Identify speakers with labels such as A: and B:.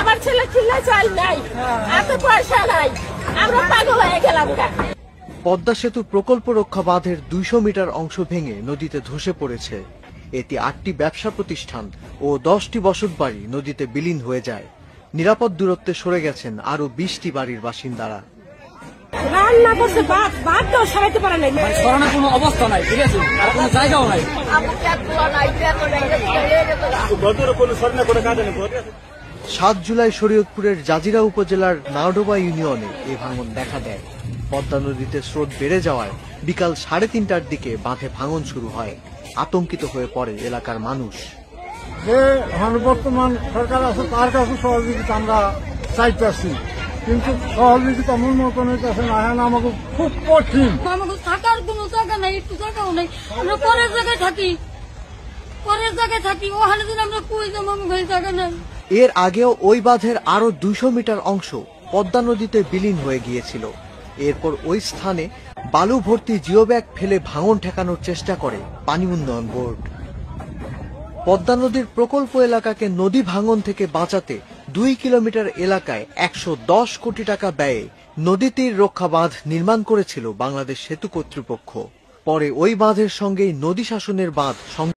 A: আমার ছেলে চিল্লা চাল নাই, এত পয়সা নাই, আমরা পাগল হয়ে গেলাম।
B: পদ্মা সেতু প্রকল্প রক্ষা বাঁধের 200 মিটার অংশ ভেঙে নদীতে ধসে পড়েছে। এতে 8টি ব্যবসা প্রতিষ্ঠান ও 10টি বসতবাড়ি নদীতে বিলীন হয়ে যায়। নিরাপদ দূরত্বে সরে গেছেন আরো 20টি বাড়ির বাসিন্দারা।
A: রান্না করছে, বাদ তো সরাইতে পারে নাই,
C: সরানোর কোনো অবস্থা নাই, ঠিক আছে, আর কোনো জায়গাও নাই।
B: 7 জুলাই শরীয়তপুরের জাজিরা উপজেলার নাওডোবা ইউনিয়নে এ ভাঙন দেখা দেয়। পদ্মা নদীতে স্রোত বেড়ে যাওয়ায় বিকাল 3:30টার দিকে বাঁধে ভাঙন শুরু হয়। আতঙ্কিত হয়ে পড়ে এলাকার মানুষ।
D: যে বর্তমান সরকার আছে তার কাছে সহযোগিতা আমরা চাইতেছি, কিন্তু সহযোগিতা মূল মতন হইতেছে না। এখন আমাকে খুব কঠিন,
E: আমাকে থাকার কোনো জায়গা নাই, একটু জায়গাও নাই। আমরা পরের জায়গায় থাকি, ওখানে দিন আমরা কই যাবো, আমাকে জায়গা নাই।
B: এর আগেও ওই বাঁধের আরো 200 মিটার অংশ পদ্মা নদীতে বিলীন হয়ে গিয়েছিল। এরপর ওই স্থানে বালু ভর্তি জিওব্যাগ ফেলে ভাঙন ঠেকানোর চেষ্টা করে পানি উন্নয়ন বোর্ড। পদ্মা নদীর প্রকল্প এলাকাকে নদী ভাঙন থেকে বাঁচাতে 2 কিলোমিটার এলাকায় 110 কোটি টাকা ব্যয়ে নদী তীর রক্ষা বাঁধ নির্মাণ করেছিল বাংলাদেশ সেতু কর্তৃপক্ষ। পরে ওই বাঁধের সঙ্গেই নদী শাসনের বাঁধ